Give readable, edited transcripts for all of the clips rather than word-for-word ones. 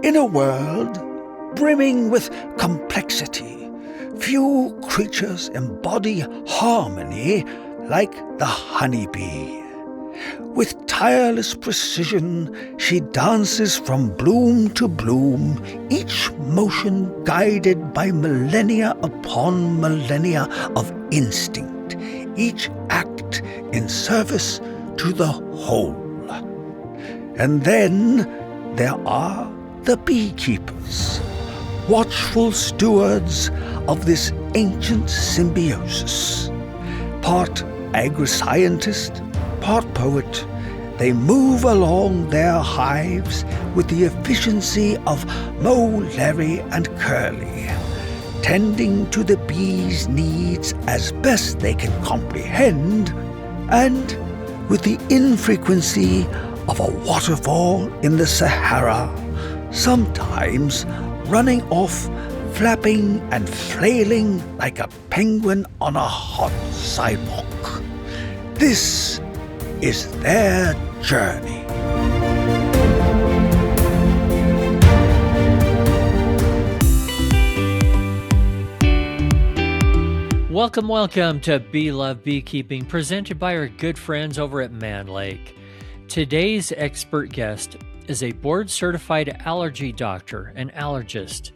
In a world brimming with complexity, few creatures embody harmony like the honeybee. With tireless precision, she dances from bloom to bloom, each motion guided by millennia upon millennia of instinct, each act in service to the whole. And then there are the beekeepers, watchful stewards of this ancient symbiosis. Part agri-scientist, part poet, they move along their hives with the efficiency of Mo, Larry, and Curly, tending to the bees' needs as best they can comprehend, and with the infrequency of a waterfall in the Sahara, sometimes running off, flapping and flailing like a penguin on a hot sidewalk. This is their journey. Welcome to Bee Love Beekeeping, presented by our good friends over at Man Lake. Today's expert guest is a board-certified allergy doctor and allergist.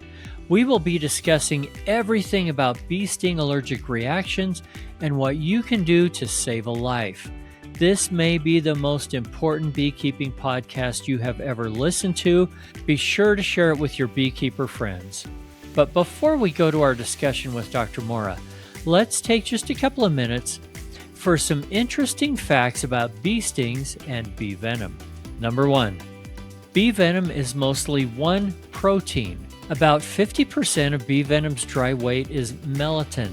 We will be discussing everything about bee sting allergic reactions and what you can do to save a life. This may be the most important beekeeping podcast you have ever listened to. Be sure to share it with your beekeeper friends. But before we go to our discussion with Dr. Mora, let's take just a couple of minutes for some interesting facts about bee stings and bee venom. Number 1, bee venom is mostly one protein. About 50% of bee venom's dry weight is melatonin,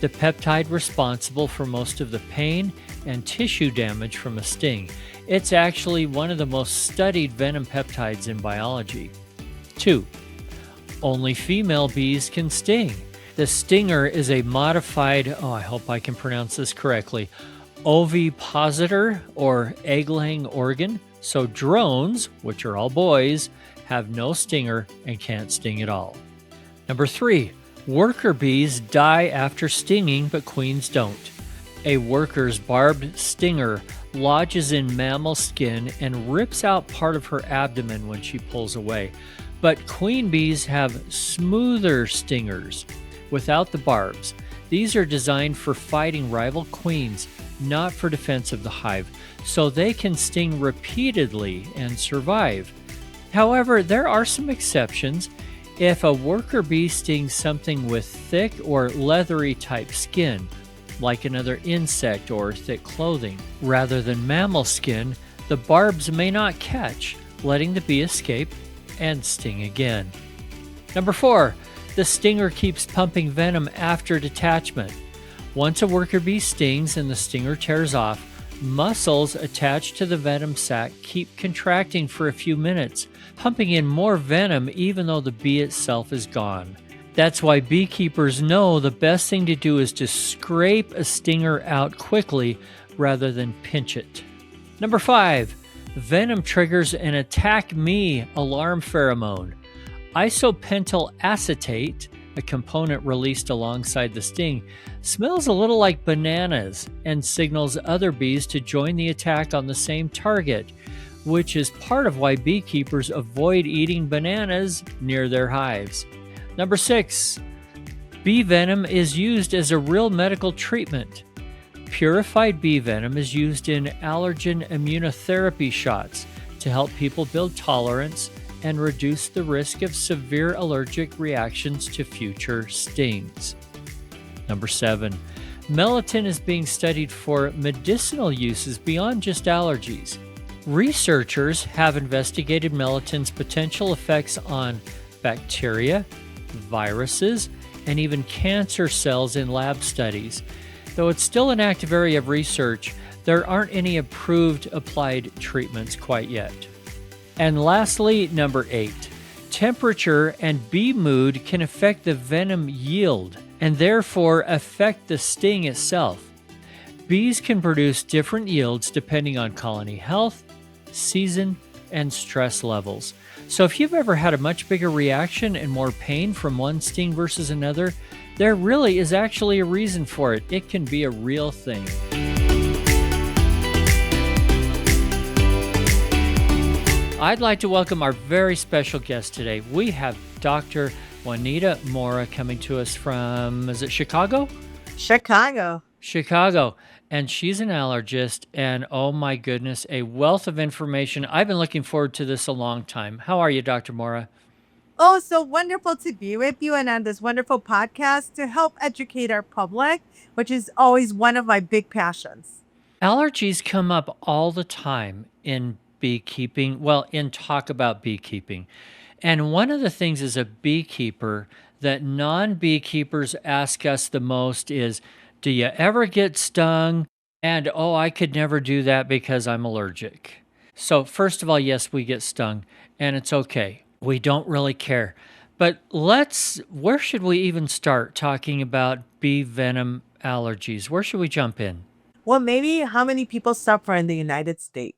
the peptide responsible for most of the pain and tissue damage from a sting. It's actually one of the most studied venom peptides in biology. 2, only female bees can sting. The stinger is a modified, I hope I can pronounce this correctly, ovipositor or egg-laying organ. So drones, which are all boys, have no stinger and can't sting at all. Number 3, worker bees die after stinging, but queens don't. A worker's barbed stinger lodges in mammal skin and rips out part of her abdomen when she pulls away. But queen bees have smoother stingers without the barbs. These are designed for fighting rival queens, not for defense of the hive, so they can sting repeatedly and survive. However, there are some exceptions. If a worker bee stings something with thick or leathery type skin, like another insect or thick clothing, rather than mammal skin, the barbs may not catch, letting the bee escape and sting again. Number 4, the stinger keeps pumping venom after detachment. Once a worker bee stings and the stinger tears off, muscles attached to the venom sac keep contracting for a few minutes, pumping in more venom even though the bee itself is gone. That's why beekeepers know the best thing to do is to scrape a stinger out quickly rather than pinch it. Number 5, venom triggers an attack me alarm pheromone. Isopentyl acetate, a component released alongside the sting, smells a little like bananas and signals other bees to join the attack on the same target, which is part of why beekeepers avoid eating bananas near their hives. Number 6, bee venom is used as a real medical treatment. Purified bee venom is used in allergen immunotherapy shots to help people build tolerance and reduce the risk of severe allergic reactions to future stings. Number 7, melatonin is being studied for medicinal uses beyond just allergies. Researchers have investigated melatonin's potential effects on bacteria, viruses, and even cancer cells in lab studies. Though it's still an active area of research, there aren't any approved applied treatments quite yet. And lastly, number 8, temperature and bee mood can affect the venom yield and therefore affect the sting itself. Bees can produce different yields depending on colony health, season, and stress levels. So, if you've ever had a much bigger reaction and more pain from one sting versus another, there really is actually a reason for it. It can be a real thing. I'd like to welcome our very special guest today. We have Dr. Juanita Mora coming to us from, is it Chicago? Chicago. Chicago. And she's an allergist, and oh my goodness, a wealth of information. I've been looking forward to this a long time. How are you, Dr. Mora? Oh, so wonderful to be with you and on this wonderful podcast to help educate our public, which is always one of my big passions. Allergies come up all the time in beekeeping, well, in talk about beekeeping. And one of the things as a beekeeper that non beekeepers ask us the most is, do you ever get stung? And oh, I could never do that because I'm allergic. So, first of all, yes, we get stung, and it's okay. We don't really care. But where should we even start talking about bee venom allergies? Where should we jump in? Well, maybe how many people suffer in the United States?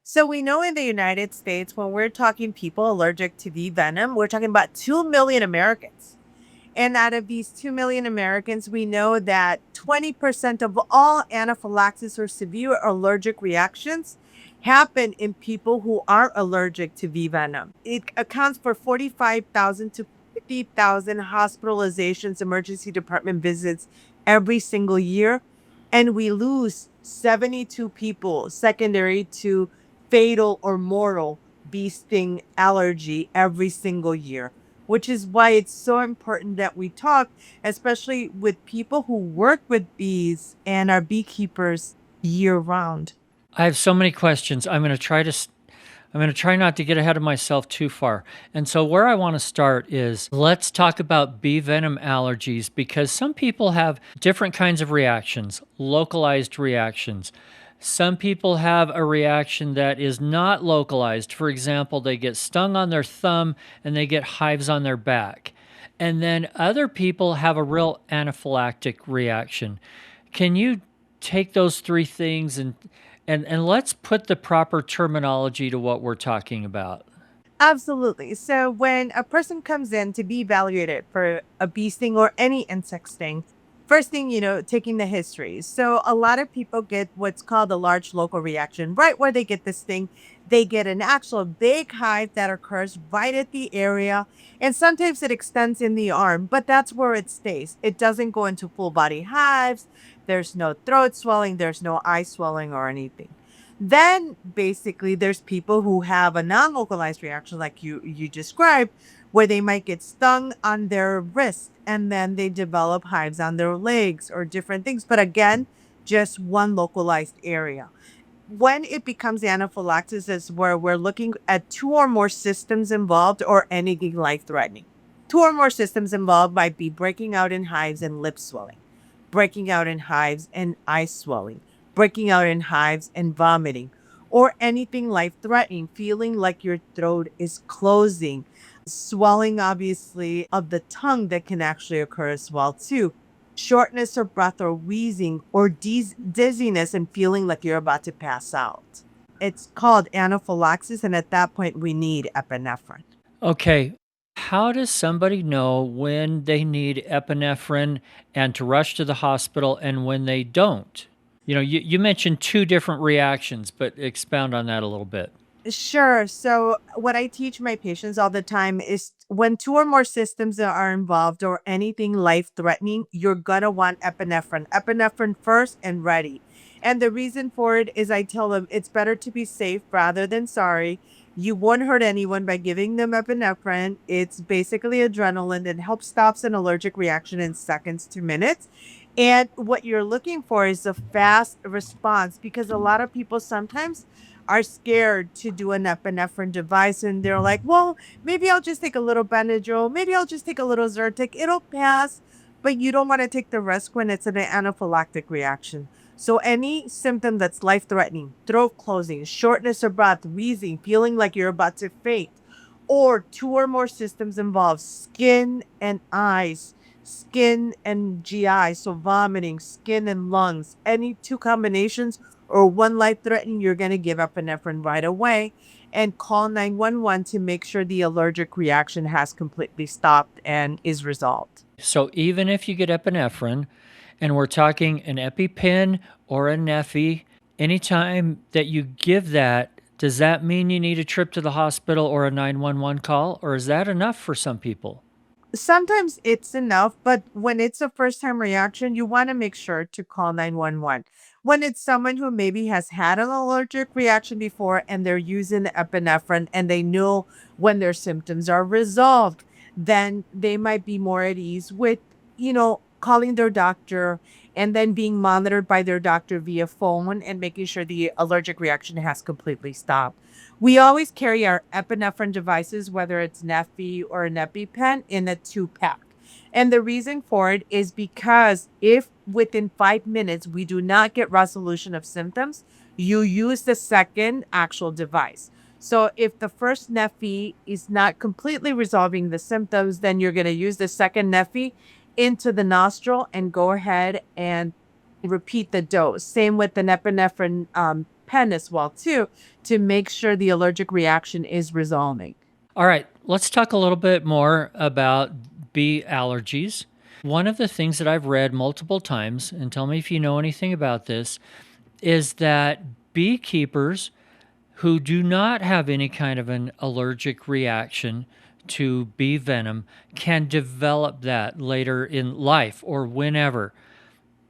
So we know in the United States, when we're talking people allergic to bee venom, we're talking about 2 million Americans. And out of these 2 million Americans, we know that 20% of all anaphylaxis or severe allergic reactions happen in people who are allergic to bee venom. It accounts for 45,000 to 50,000 hospitalizations, emergency department visits every single year. And we lose 72 people secondary to fatal or mortal bee sting allergy every single year, which is why it's so important that we talk, especially with people who work with bees and are beekeepers year round. I have so many questions. I'm going to try not to get ahead of myself too far. And so where I want to start is let's talk about bee venom allergies because some people have different kinds of reactions, localized reactions. Some people have a reaction that is not localized. For example, they get stung on their thumb and they get hives on their back. And then other people have a real anaphylactic reaction. Can you take those three things and let's put the proper terminology to what we're talking about? Absolutely. So when a person comes in to be evaluated for a bee sting or any insect sting, first thing, taking the history. So a lot of people get what's called a large local reaction. Right where they get the sting, they get an actual big hive that occurs right at the area. And sometimes it extends in the arm, but that's where it stays. It doesn't go into full body hives. There's no throat swelling. There's no eye swelling or anything. Then basically there's people who have a non-localized reaction like you described, where they might get stung on their wrist and then they develop hives on their legs or different things. But again, just one localized area. When it becomes anaphylaxis is where we're looking at two or more systems involved or anything life-threatening. Two or more systems involved might be breaking out in hives and lip swelling, breaking out in hives and eye swelling, breaking out in hives and vomiting, or anything life-threatening, feeling like your throat is closing, swelling obviously of the tongue that can actually occur as well too, shortness of breath or wheezing or dizziness and feeling like you're about to pass out. It's called anaphylaxis, and at that point we need epinephrine. Okay. How does somebody know when they need epinephrine and to rush to the hospital and when they don't? You mentioned two different reactions, but expound on that a little bit. Sure. So what I teach my patients all the time is when two or more systems are involved or anything life-threatening, you're gonna want epinephrine. Epinephrine first and ready. And the reason for it is I tell them it's better to be safe rather than sorry. You won't hurt anyone by giving them epinephrine. It's basically adrenaline that helps stops an allergic reaction in seconds to minutes. And what you're looking for is a fast response because a lot of people sometimes are scared to do an epinephrine device and they're like, well, maybe I'll just take a little Benadryl, maybe I'll just take a little Zyrtec, it'll pass. But you don't want to take the risk when it's an anaphylactic reaction. So any symptom that's life-threatening, throat closing, shortness of breath, wheezing, feeling like you're about to faint, or two or more systems involved, skin and eyes, skin and GI, so vomiting, skin and lungs, any two combinations or one life threatening, you're going to give epinephrine right away. and call 911 to make sure the allergic reaction has completely stopped and is resolved. So even if you get epinephrine, and we're talking an EpiPen or a Neffy, anytime that you give that, does that mean you need a trip to the hospital or a 911 call, or is that enough for some people? Sometimes it's enough, but when it's a first time reaction, you want to make sure to call 911. When it's someone who maybe has had an allergic reaction before and they're using the epinephrine and they know when their symptoms are resolved, then they might be more at ease with, calling their doctor and then being monitored by their doctor via phone and making sure the allergic reaction has completely stopped. We always carry our epinephrine devices, whether it's Neffy or an EpiPen, in a 2-pack. And the reason for it is because if within 5 minutes we do not get resolution of symptoms, you use the second actual device. So if the first Neffy is not completely resolving the symptoms, then you're going to use the second Neffy into the nostril and go ahead and repeat the dose. Same with the epinephrine pen as well too, to make sure the allergic reaction is resolving. All right, let's talk a little bit more about bee allergies. One of the things that I've read multiple times, and tell me if you know anything about this, is that beekeepers who do not have any kind of an allergic reaction to bee venom can develop that later in life or whenever.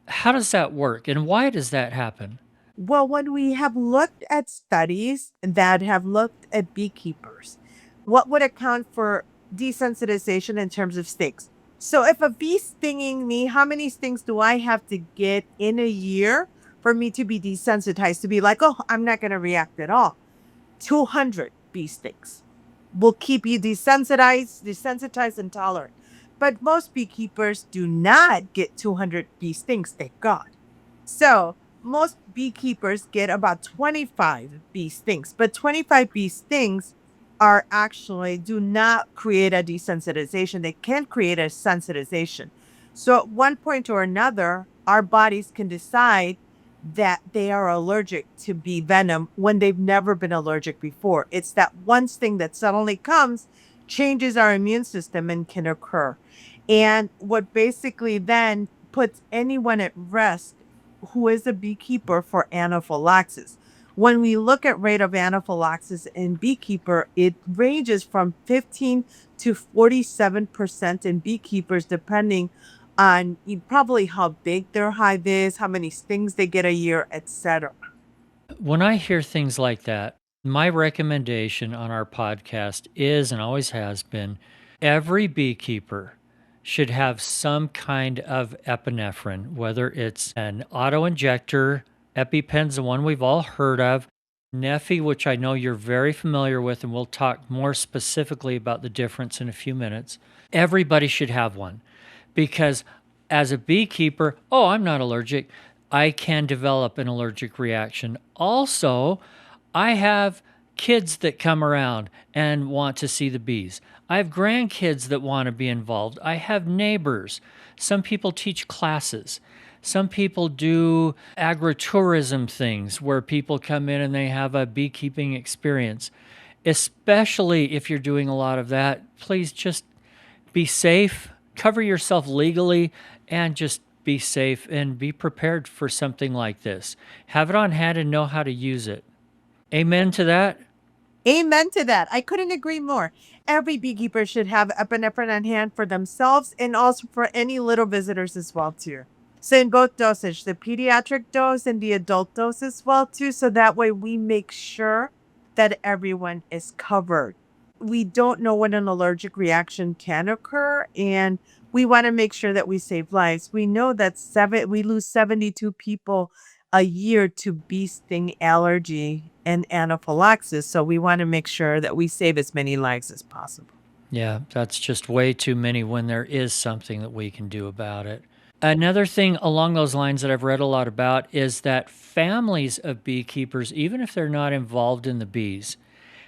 How does that work and why does that happen? Well, when we have looked at studies that have looked at beekeepers, what would account for desensitization in terms of stings? So, if a bee's stinging me, how many stings do I have to get in a year for me to be desensitized, to be like, oh, I'm not going to react at all? 200 bee stings will keep you desensitized, and tolerant. But most beekeepers do not get 200 bee stings, thank God. So most beekeepers get about 25 bee stings, but 25 bee stings are actually do not create a desensitization. They can create a sensitization. So at one point or another, our bodies can decide that they are allergic to bee venom when they've never been allergic before. It's that one sting that suddenly comes, changes our immune system, and can occur. And what basically then puts anyone at risk who is a beekeeper for anaphylaxis. When we look at rate of anaphylaxis in beekeeper, it ranges from 15 to 47% in beekeepers, depending on probably how big their hive is, how many stings they get a year, etc. When I hear things like that, my recommendation on our podcast is and always has been every beekeeper should have some kind of epinephrine, whether it's an auto injector, EpiPen's the one we've all heard of, Neffy, which I know you're very familiar with, and we'll talk more specifically about the difference in a few minutes. Everybody should have one because as a beekeeper, oh, I'm not allergic. I can develop an allergic reaction. Also, I have kids that come around and want to see the bees. I have grandkids that want to be involved. I have neighbors. Some people teach classes. Some people do agritourism things where people come in and they have a beekeeping experience. Especially if you're doing a lot of that, please just be safe, cover yourself legally, and just be safe and be prepared for something like this. Have it on hand and know how to use it. Amen to that? Amen to that. I couldn't agree more. Every beekeeper should have epinephrine on hand for themselves and also for any little visitors as well too. So in both dosage, the pediatric dose and the adult dose as well too. So that way we make sure that everyone is covered. We don't know when an allergic reaction can occur, and we want to make sure that we save lives. We know that we lose 72 people a year to bee sting allergy and anaphylaxis. So we want to make sure that we save as many lives as possible. Yeah, that's just way too many when there is something that we can do about it. Another thing along those lines that I've read a lot about is that families of beekeepers, even if they're not involved in the bees,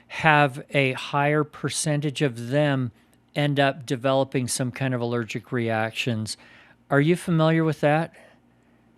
have a higher percentage of them end up developing some kind of allergic reactions. Are you familiar with that?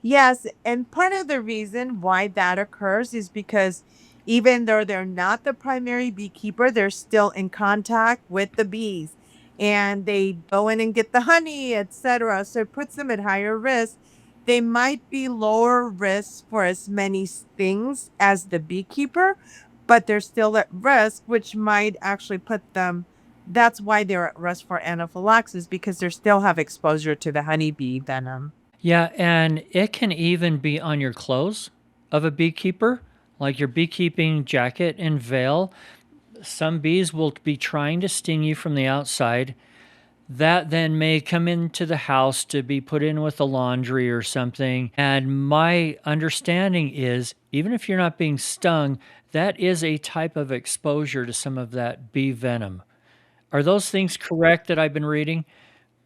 Yes, and part of the reason why that occurs is because Even though they're not the primary beekeeper, they're still in contact with the bees and they go in and get the honey, etc. So it puts them at higher risk. They might be lower risk for as many stings as the beekeeper, but they're still at risk, which might actually put them. That's why they're at risk for anaphylaxis because they still have exposure to the honeybee venom. Yeah, and it can even be on your clothes of a beekeeper, like your beekeeping jacket and veil. Some bees will be trying to sting you from the outside. That then may come into the house to be put in with the laundry or something. And my understanding is, even if you're not being stung, that is a type of exposure to some of that bee venom. Are those things correct that I've been reading?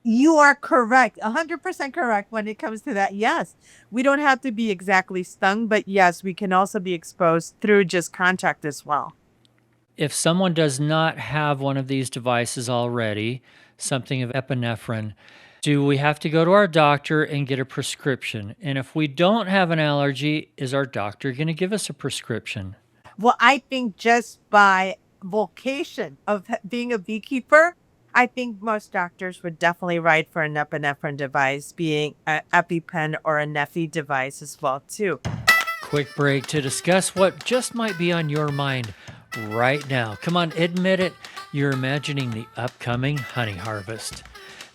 You are correct, 100% correct when it comes to that. Yes, we don't have to be exactly stung, but yes, we can also be exposed through just contact as well. If someone does not have one of these devices already, something of epinephrine, do we have to go to our doctor and get a prescription? And if we don't have an allergy, is our doctor going to give us a prescription? Well, I think just by vocation of being a beekeeper, I think most doctors would definitely write for an epinephrine device, being an EpiPen or a Neffy device as well too. Quick break to discuss what just might be on your mind right now. Come on, admit it. You're imagining the upcoming honey harvest.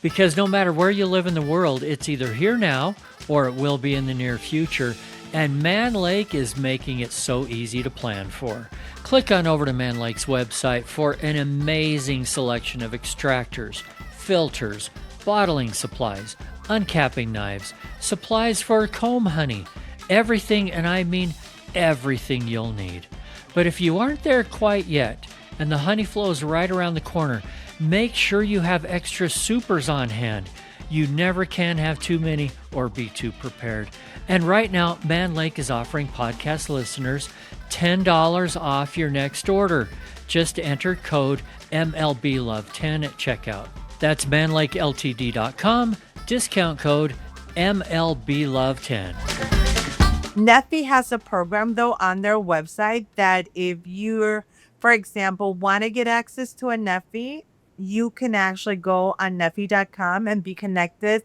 Because no matter where you live in the world, it's either here now or it will be in the near future. And Man Lake is making it so easy to plan for. Click on over to Man Lake's website for an amazing selection of extractors, filters, bottling supplies, uncapping knives, supplies for comb honey, everything, and I mean everything you'll need. But if you aren't there quite yet, and the honey flows right around the corner, make sure you have extra supers on hand. You never can have too many or be too prepared. And right now, Man Lake is offering podcast listeners $10 off your next order. Just enter code MLBLOVE10 at checkout. That's manlakeltd.com, discount code MLBLOVE10. Neffy has a program though on their website that if you're, for example, want to get access to a Neffy, you can actually go on Neffy.com and be connected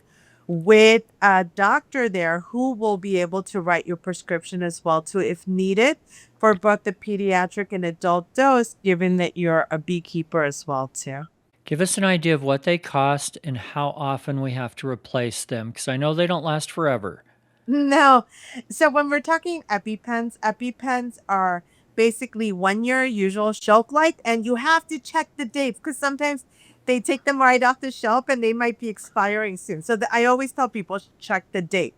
with a doctor there who will be able to write your prescription as well too if needed for both the pediatric and adult dose, given that you're a beekeeper as well too. Give us an idea of what they cost and how often we have to replace them, because I know they don't last forever. No. So when we're talking EpiPens, EpiPens are basically 1 year usual shelf life, and you have to check the dates because sometimes they take them right off the shelf and they might be expiring soon. So I always tell people check the date.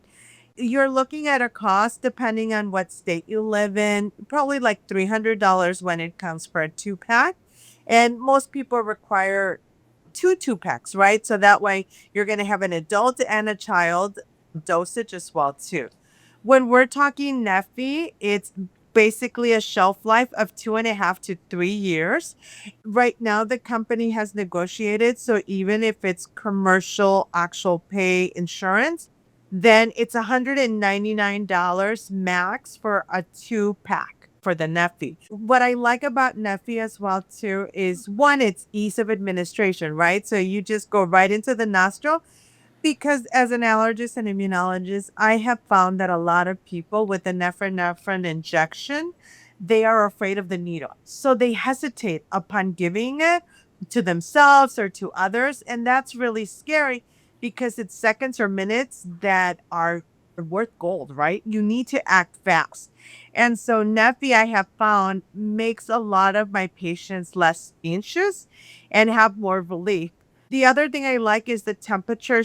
You're looking at a cost depending on what state you live in, probably like $300 when it comes for a 2-pack. And most people require two packs, right? So that way you're going to have an adult and a child dosage as well too. When we're talking Neffy, it's basically a shelf life of 2.5 to 3 years. Right now, the company has negotiated, so even if it's commercial actual pay insurance, then it's $199 max for a 2-pack for the Neffy. What I like about Neffy as well too is one, it's ease of administration, right? So you just go right into the nostril. Because as an allergist and immunologist, I have found that a lot of people with the nephrine injection, they are afraid of the needle. So they hesitate upon giving it to themselves or to others. And that's really scary because it's seconds or minutes that are worth gold, right? You need to act fast. And so Neffy, I have found, makes a lot of my patients less anxious and have more relief. The other thing I like is the temperature,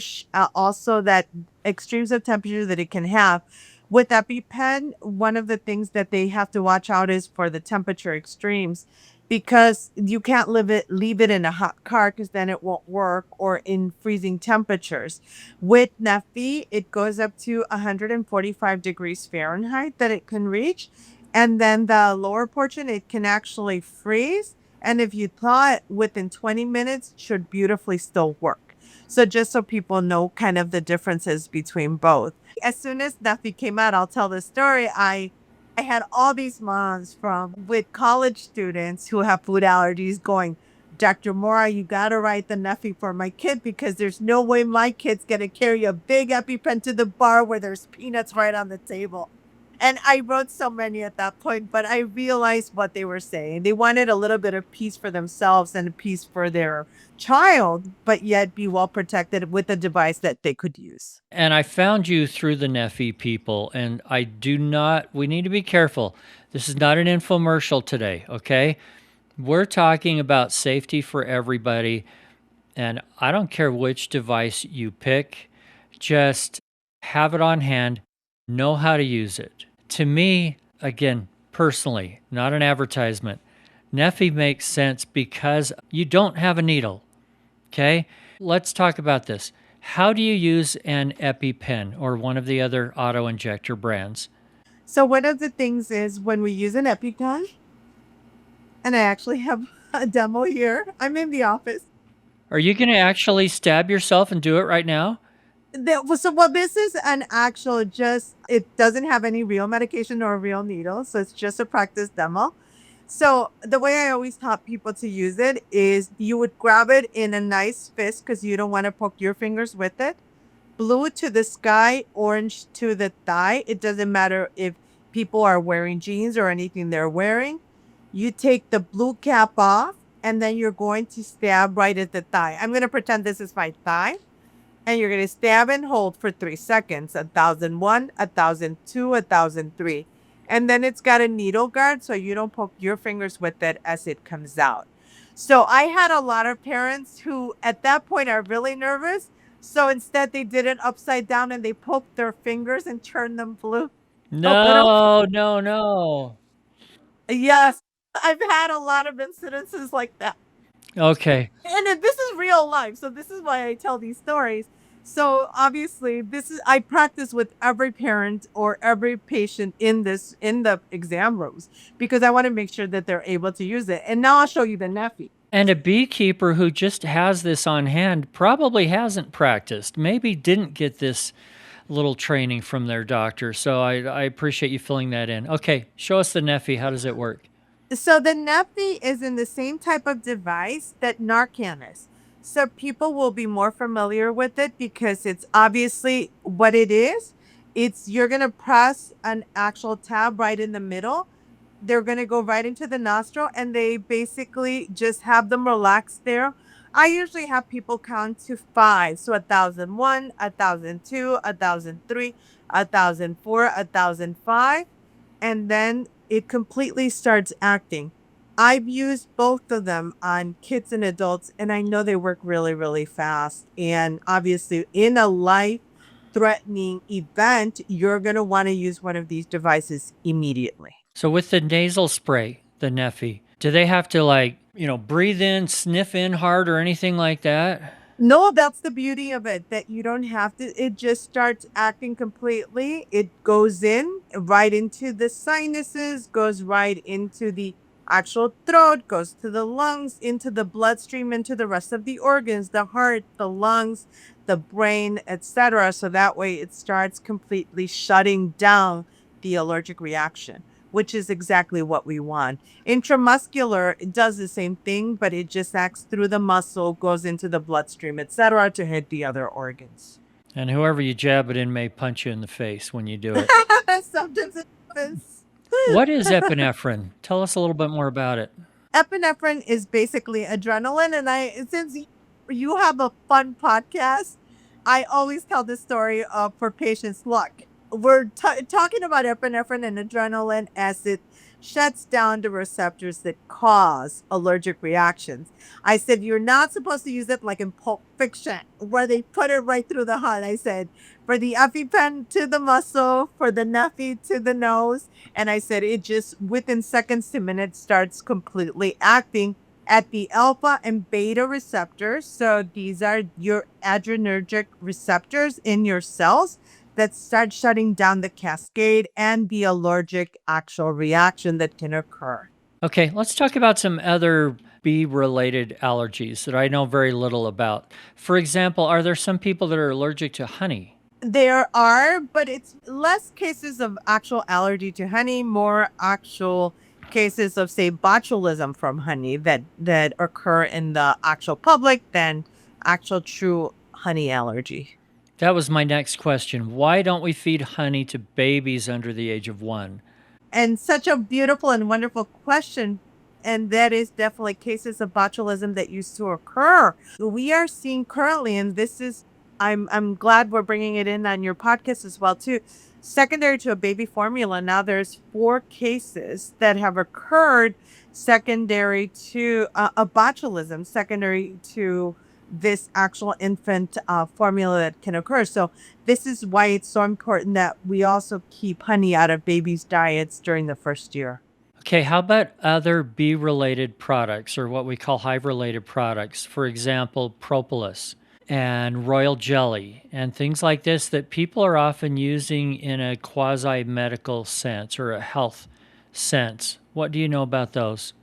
also that extremes of temperature that it can have. With EpiPen, one of the things that they have to watch out is for the temperature extremes because you can't leave it in a hot car because then it won't work or in freezing temperatures. With Neffy, it goes up to 145 degrees Fahrenheit that it can reach. And then the lower portion, it can actually freeze. And if you thaw it within 20 minutes, it should beautifully still work. So just so people know kind of the differences between both. As soon as Neffy came out, I'll tell the story. I I had all these moms from with college students who have food allergies going, Dr. Mora, you gotta write the Neffy for my kid because there's no way my kid's gonna carry a big EpiPen to the bar where there's peanuts right on the table. And I wrote so many at that point, but I realized what they were saying. They wanted a little bit of peace for themselves and peace for their child, but yet be well protected with a device that they could use. And I found you through the Neffy people, and we need to be careful. This is not an infomercial today, okay? We're talking about safety for everybody, and I don't care which device you pick, just have it on hand, know how to use it. To me, again, personally, not an advertisement, Neffy makes sense because you don't have a needle, okay? Let's talk about this. How do you use an EpiPen or one of the other auto injector brands? So one of the things is when we use an EpiPen, and I actually have a demo here. I'm in the office. Are you going to actually stab yourself and do it right now? So well, this is an actual just it doesn't have any real medication or real needle, so it's just a practice demo. So the way I always taught people to use it is you would grab it in a nice fist because you don't want to poke your fingers with it. Blue to the sky, orange to the thigh. It doesn't matter if people are wearing jeans or anything they're wearing. You take the blue cap off and then you're going to stab right at the thigh. I'm going to pretend this is my thigh. And you're going to stab and hold for 3 seconds. 1,001, 1,002, 1,003. And then it's got a needle guard so you don't poke your fingers with it as it comes out. So I had a lot of parents who at that point are really nervous. So instead they did it upside down and they poked their fingers and turned them blue. A little. No, no, no. Yes, I've had a lot of incidences like that. Okay. And this is real life, so this is why I tell these stories. So obviously, this is I practice with every parent or every patient in the exam rooms because I want to make sure that they're able to use it. And now I'll show you the Neffy. And a beekeeper who just has this on hand probably hasn't practiced, maybe didn't get this little training from their doctor. So I appreciate you filling that in. Okay, show us the Neffy. How does it work? So the Neffy is in the same type of device that Narcan is. So people will be more familiar with it because it's obviously what it is. It's you're gonna press an actual tab right in the middle. They're gonna go right into the nostril and they basically just have them relax there. I usually have people count to 5. So 1,001, 1,002, 1,003, 1,004, 1,005 and then it completely starts acting. I've used both of them on kids and adults, and I know they work really, really fast. And obviously, in a life threatening event, you're going to want to use one of these devices immediately. So with the nasal spray, the Neffy, do they have to breathe in, sniff in hard or anything like that? No, that's the beauty of it, that you don't have to, it just starts acting completely. It goes in right into the sinuses, goes right into the actual throat, goes to the lungs, into the bloodstream, into the rest of the organs, the heart, the lungs, the brain, etc. So that way it starts completely shutting down the allergic reaction, which is exactly what we want. Intramuscular, it does the same thing, but it just acts through the muscle, goes into the bloodstream, etc., to hit the other organs. And whoever you jab it in may punch you in the face when you do it. Sometimes it happens. What is epinephrine? Tell us a little bit more about it. Epinephrine is basically adrenaline, and since you have a fun podcast, I always tell this story for patients' luck. We're talking about epinephrine and adrenaline as it shuts down the receptors that cause allergic reactions. I said, you're not supposed to use it like in Pulp Fiction, where they put it right through the heart. I said, for the EpiPen to the muscle, for the Neffy to the nose. And I said, it just within seconds to minutes starts completely acting at the alpha and beta receptors. So these are your adrenergic receptors in your cells that start shutting down the cascade and the allergic actual reaction that can occur. Okay, let's talk about some other bee-related allergies that I know very little about. For example, are there some people that are allergic to honey? There are, but it's less cases of actual allergy to honey, more actual cases of, say, botulism from honey that occur in the actual public than actual true honey allergy. That was my next question. Why don't we feed honey to babies under the age of 1? And such a beautiful and wonderful question. And that is definitely cases of botulism that used to occur. We are seeing currently, and this is, I'm glad we're bringing it in on your podcast as well too. Secondary to a baby formula, now there's 4 cases that have occurred secondary to a botulism, secondary to this actual infant formula that can occur. So this is why it's so important that we also keep honey out of babies' diets during the first year. Okay, how about other bee related products or what we call hive related products? For example, propolis and royal jelly and things like this that people are often using in a quasi medical sense or a health sense. What do you know about those?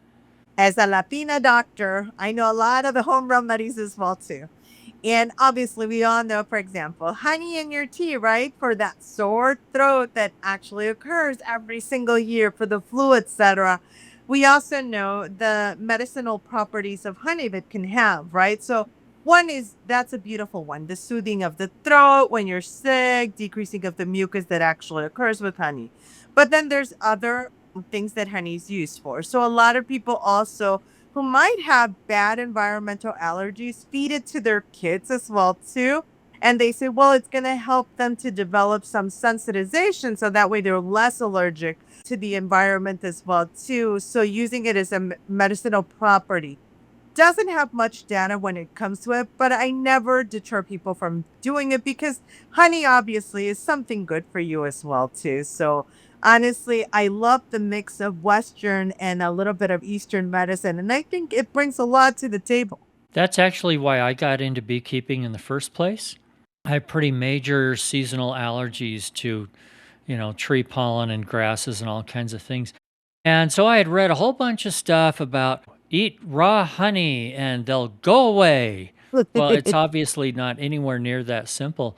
As a Latina doctor, I know a lot of the home remedies as well too. And obviously, we all know, for example, honey in your tea, right? For that sore throat that actually occurs every single year for the flu, etc. We also know the medicinal properties of honey that can have, right? So one is that's a beautiful one, the soothing of the throat when you're sick, decreasing of the mucus that actually occurs with honey. But then there's other things that honey is used for. So a lot of people also who might have bad environmental allergies feed it to their kids as well too, and they say, well, it's going to help them to develop some sensitization so that way they're less allergic to the environment as well too. So using it as a medicinal property doesn't have much data when it comes to it, but I never deter people from doing it because honey obviously is something good for you as well too. So honestly, I love the mix of Western and a little bit of Eastern medicine, and I think it brings a lot to the table. That's actually why I got into beekeeping in the first place. I have pretty major seasonal allergies to, tree pollen and grasses and all kinds of things. And so I had read a whole bunch of stuff about eat raw honey and they'll go away. Well, it's obviously not anywhere near that simple.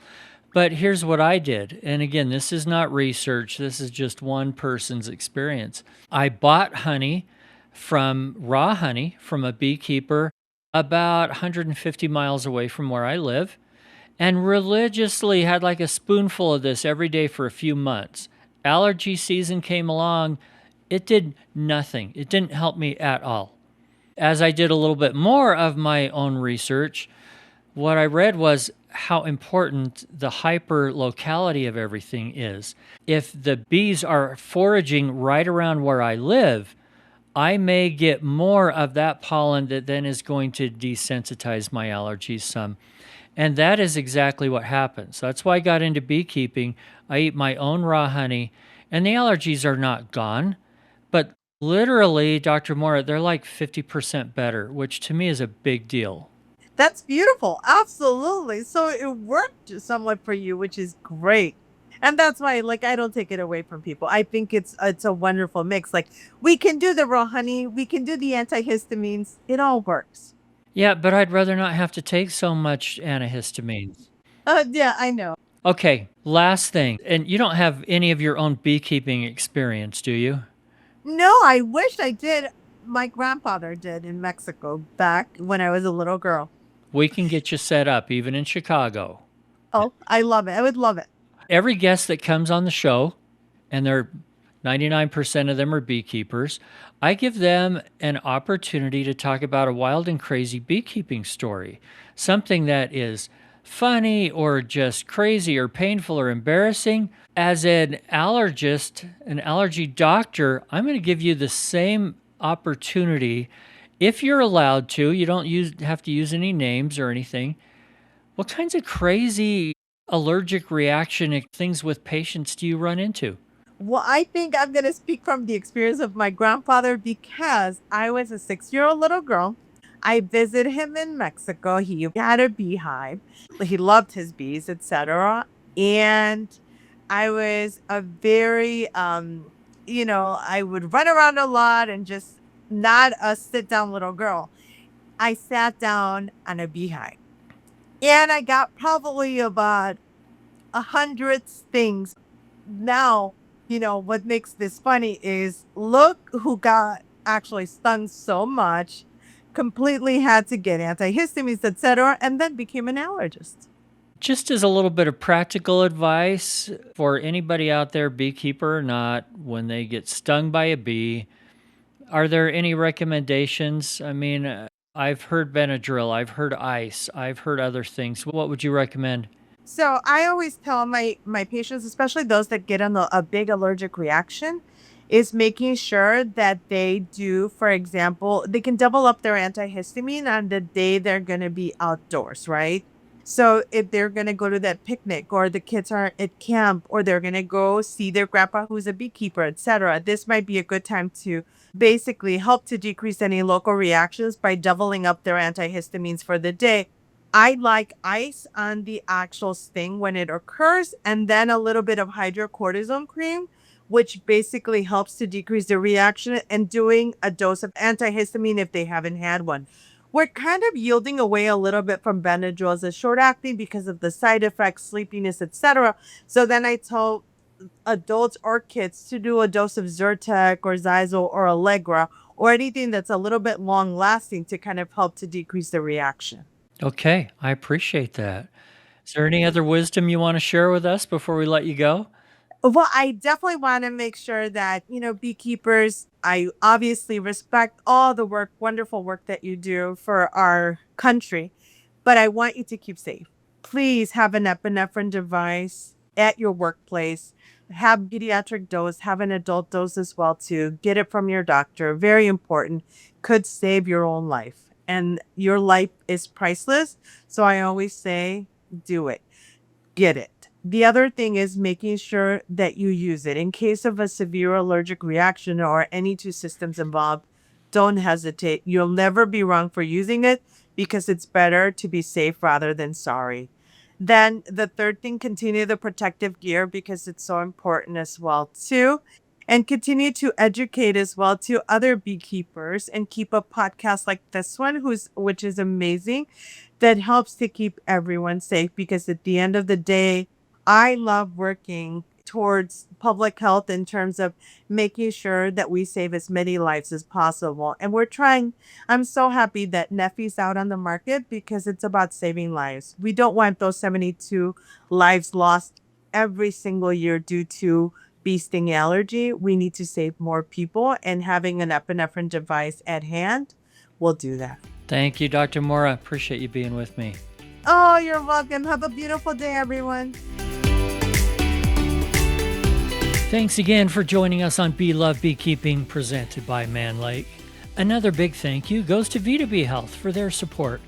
But here's what I did. And again, this is not research, this is just one person's experience. I bought raw honey from a beekeeper about 150 miles away from where I live and religiously had like a spoonful of this every day for a few months. Allergy season came along. It did nothing. It didn't help me at all. As I did a little bit more of my own research, what I read was how important the hyper locality of everything is. If the bees are foraging right around where I live, I may get more of that pollen that then is going to desensitize my allergies some. And that is exactly what happens. That's why I got into beekeeping. I eat my own raw honey, and the allergies are not gone. But literally, Dr. Mora, they're like 50% better, which to me is a big deal. That's beautiful. Absolutely. So it worked somewhat for you, which is great. And that's why, like, I don't take it away from people. I think it's a wonderful mix. Like, we can do the raw honey, we can do the antihistamines. It all works. Yeah, but I'd rather not have to take so much antihistamines. Yeah, I know. Okay, last thing. And you don't have any of your own beekeeping experience, do you? No, I wish I did. My grandfather did in Mexico back when I was a little girl. We can get you set up, even in Chicago. Oh, I love it. I would love it. Every guest that comes on the show, and they're 99% of them are beekeepers, I give them an opportunity to talk about a wild and crazy beekeeping story, something that is funny or just crazy or painful or embarrassing. As an allergist, an allergy doctor, I'm going to give you the same opportunity if you're allowed to. You don't have to use any names or anything. What kinds of crazy allergic reaction things with patients do you run into? Well, I think I'm going to speak from the experience of my grandfather because I was a 6-year-old little girl. I visited him in Mexico. He had a beehive. He loved his bees, etc. And I was a very, I would run around a lot and just not a sit down little girl. I sat down on a beehive and I got probably about 100 stings. Now, what makes this funny is look who got actually stung so much, completely had to get antihistamines, etc., and then became an allergist. Just as a little bit of practical advice for anybody out there, beekeeper or not, when they get stung by a bee, are there any recommendations? I mean, I've heard Benadryl, I've heard ice, I've heard other things. What would you recommend? So I always tell my patients, especially those that get on a big allergic reaction, is making sure that they do, for example, they can double up their antihistamine on the day they're going to be outdoors, right? So if they're going to go to that picnic or the kids are at camp or they're going to go see their grandpa who's a beekeeper, etc., this might be a good time to basically help to decrease any local reactions by doubling up their antihistamines for the day. I like ice on the actual sting when it occurs, and then a little bit of hydrocortisone cream, which basically helps to decrease the reaction, and doing a dose of antihistamine if they haven't had one. We're kind of yielding away a little bit from Benadryl as a short acting because of the side effects, sleepiness, etc. So then I tell adults or kids to do a dose of Zyrtec or Zyzol or Allegra or anything that's a little bit long lasting to kind of help to decrease the reaction. Okay, I appreciate that. Is there any other wisdom you want to share with us before we let you go? Well, I definitely want to make sure that, beekeepers, I obviously respect all the work, wonderful work that you do for our country, but I want you to keep safe. Please have an epinephrine device at your workplace. Have pediatric dose, have an adult dose as well too. Get it from your doctor. Very important. Could save your own life. And your life is priceless. So I always say, do it. Get it. The other thing is making sure that you use it. In case of a severe allergic reaction or any two systems involved, don't hesitate. You'll never be wrong for using it because it's better to be safe rather than sorry. Then the third thing, continue the protective gear because it's so important as well too. And continue to educate as well to other beekeepers and keep a podcast like this one, which is amazing, that helps to keep everyone safe because at the end of the day, I love working towards public health in terms of making sure that we save as many lives as possible. And we're trying. I'm so happy that Neffy's out on the market because it's about saving lives. We don't want those 72 lives lost every single year due to bee sting allergy. We need to save more people, and having an epinephrine device at hand will do that. Thank you, Dr. Mora. Appreciate you being with me. Oh, you're welcome. Have a beautiful day, everyone. Thanks again for joining us on Bee Love Beekeeping, presented by Man Lake. Another big thank you goes to Vita Bee Health for their support.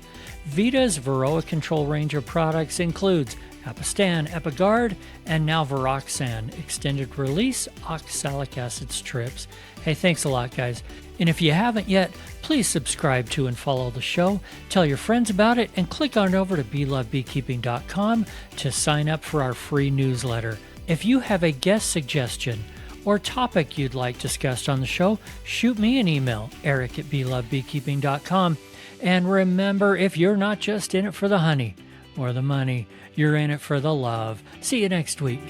Vita's Varroa control range of products includes Apistan, Epigard, and now Varoxan, extended release oxalic acid strips. Hey, thanks a lot, guys. And if you haven't yet, please subscribe to and follow the show, tell your friends about it, and click on over to BeLoveBeekeeping.com to sign up for our free newsletter. If you have a guest suggestion or topic you'd like discussed on the show, shoot me an email, eric@belovebeekeeping.com. And remember, if you're not just in it for the honey or the money, you're in it for the love. See you next week.